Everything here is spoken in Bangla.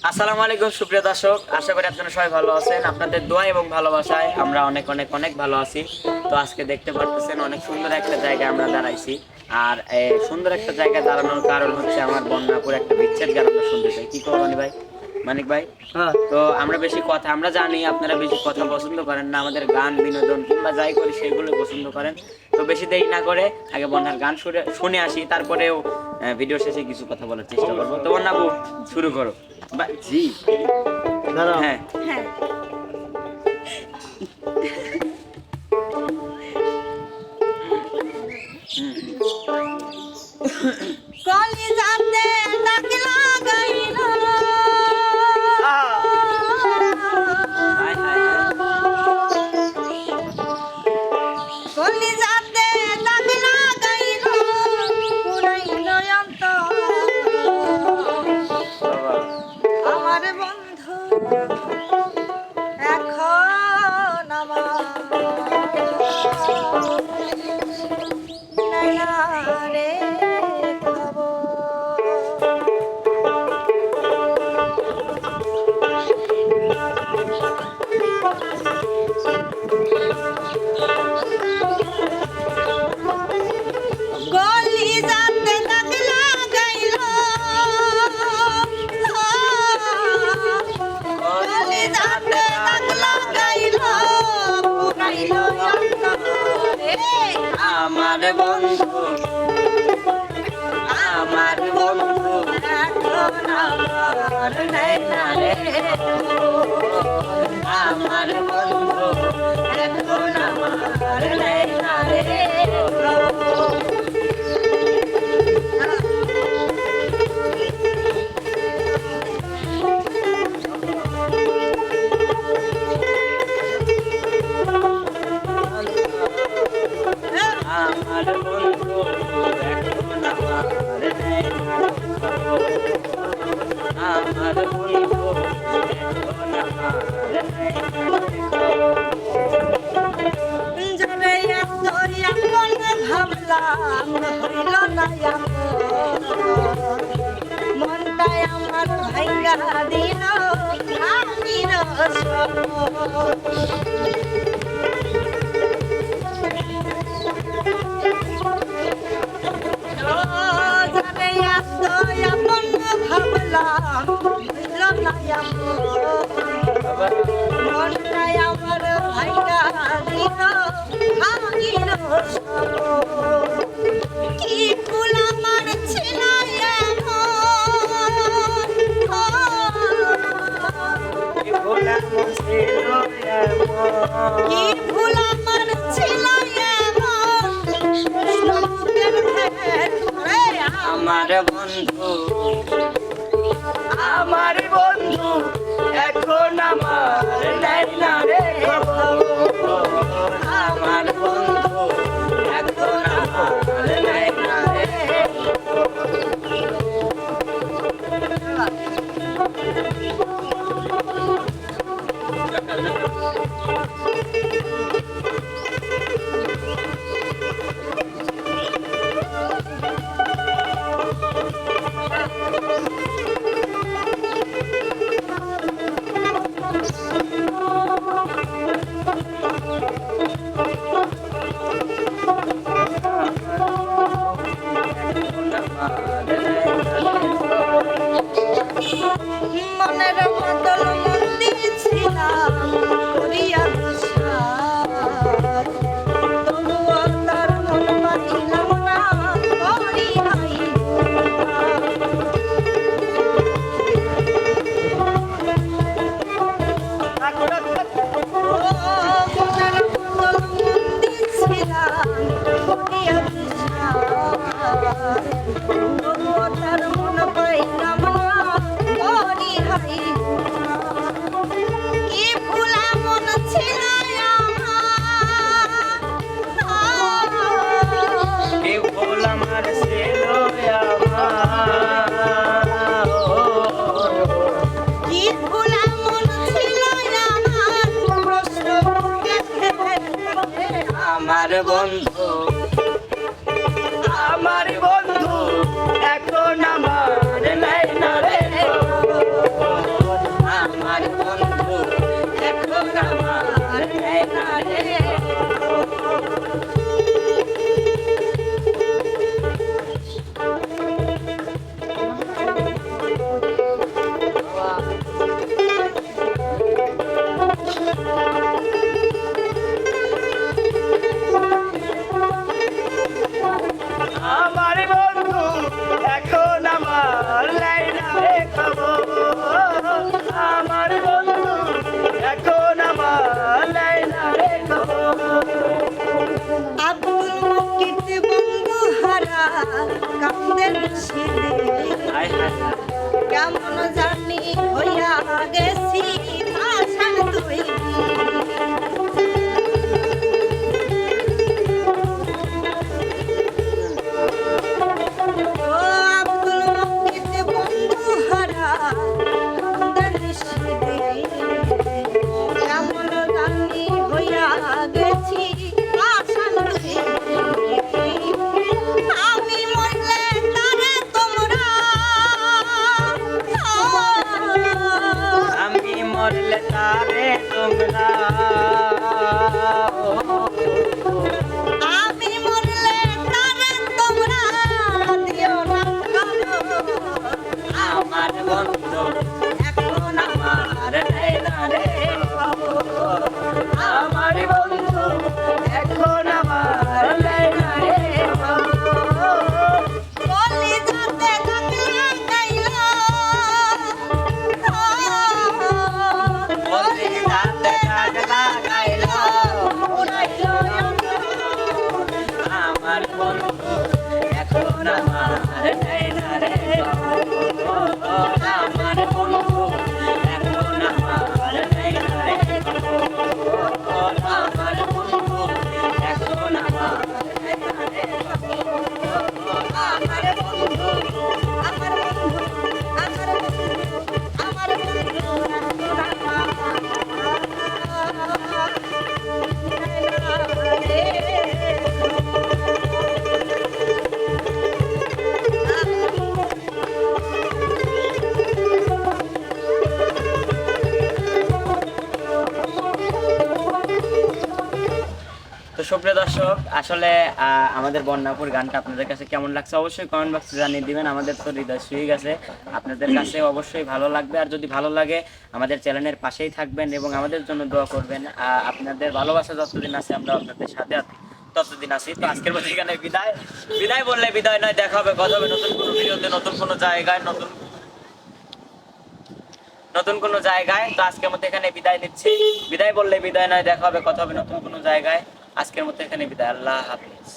আসসালামু আলাইকুম সুপ্রিয় দর্শক, আশা করি আপনারা সবাই ভালো আছেন। আপনাদের দোয়া এবং ভালোবাসায় আমরা অনেক অনেক অনেক ভালো আছি। তো আজকে দেখতে পারতেছেন অনেক সুন্দর একটা জায়গায় আমরা দাঁড়াইছি। আর সুন্দর একটা জায়গায় দাঁড়ানোর কারণ হচ্ছে আমার বন্যাপুর একটা বিচ্ছেদ গান আমরা শুনতে চাই। কি করবো ভাই, মানিক ভাই? হ্যাঁ, তো আমরা জানি আপনারা বেশি কথা পছন্দ করেন না, আমাদের গান বিনোদন কিংবা যাই করি সেগুলো পছন্দ করেন। তো বেশি দেরি না করে আগে বন্যার গান শুনে আসি, তারপরেও ভিডিও শেষে কিছু কথা বলার চেষ্টা করবো। তো বন্যাবু শুরু করো। জি দাঁড়াও। হ্যাঁ হ্যাঁ, কলিজাতে দাগ লাগাইল, হাই হাই কলিজাতে দাগ লাগাইল, পুরাইল অন্তর। বাবা আমার বন্ধু এখন আমার রে খবর। কলিজাতে দাগ লাগাইল, কলিজাতে দাগ লাগাইল, পুরাইল অন্তরে। আমার বন্ধু, আমার বন্ধু এখন আমার নয়না রে আমার বন্ধু এখন আমার নয়না রে। আমার বন্ধু এখন আমার নেই আমার বন্ধু এখন আমার নেই জরে এত আপন ভাবলাম হইল না আপন, মনটাই আমার ভাইয়া দিল আমির জরে এত আপন ভাবলাম হইল না আপন, মনটাই আমার ভাইয়া দিল আমির কি ফুল আমার ছিল গোলাম ছিল কি ফুল আমার ছিল আমার বন্ধু, আমার বন্ধু এখন আমার নেই না রে খবর। আমার বন্ধু এখন আমার নেই না রে মনের বদল মন্দি ছিলাম করিয়া বিশ্বাস, তবুও তার মন পাইলাম না করি নাই মনের বদল মন্দি ছিলাম করিয়া বিশ্বাস, তবুও তার মন পাইলাম না করি হাই। কি ফুলা মন ছিল কি ভুল আমার ছিল কি ফুলা মন ছিল প্রশ্ন আমার বন্ধু, আমার বন্ধু এখন আমার নেই না রে খবর। দানি হইয়া গেছি পাষাণ তৈরি। ও আব্দুল মুকিত বন্ধু হারা দর্শিদে, এমন দানি হইয়া গেছি পাষাণ তৈরি। আমি মরলে তারে তোমরা, আমি মরলে তারে তোমরা, আমি মরলে তারে তোমরা দিও না খবর। আমার বন্ধু এখন আমার নেই না রে খবর। আমার বন্ধু এখন আমার নেই না রে খবর। কলিজাতে গাগলা গাইলা, কলিজাতে গাগলা গাইলো, উড়াইল আমার বন্ধু এখন আমার নেই না রে খবর। আমার বন্ধু এখন আমার নেই না রে খবর। আমার বন্ধু এখন আমার নেই না রে খবর। আমার বন্ধু, আমার বন্ধু, আমার বন্ধু, আমার বন্ধু তো সুপ্রিয় দর্শক, আসলে আমাদের বন্যাপুর গানটা আপনাদের কাছে কেমন লাগছে অবশ্যই কমেন্ট বক্সে জানিয়ে দিবেন। আমাদের তো হৃদয় ছুঁয়ে গেছে, আপনাদের কাছে অবশ্যই ভালো লাগবে। আর যদি ভালো লাগে আমাদের চ্যানেলের পাশেই থাকবেন এবং আমাদের জন্য দোয়া করবেন। আপনাদের ভালোবাসা যতদিন আছে আমরা আপনাদের সাথে আছি, ততদিন আছি। তো আজকের মধ্যে এখানে বিদায়। বিদায় বললে বিদায় নয়, দেখা হবে, কথা হবে নতুন কোনো ভিডিওতে, নতুন কোনো জায়গায়, নতুন কোনো জায়গায়। তো আজকের মধ্যে এখানে বিদায় নিচ্ছি। বিদায় বললে বিদায় নয়, দেখা হবে, কথা হবে নতুন কোনো জায়গায়। আজকের মতো এখানে বিদায়। আল্লাহ হাফেজ।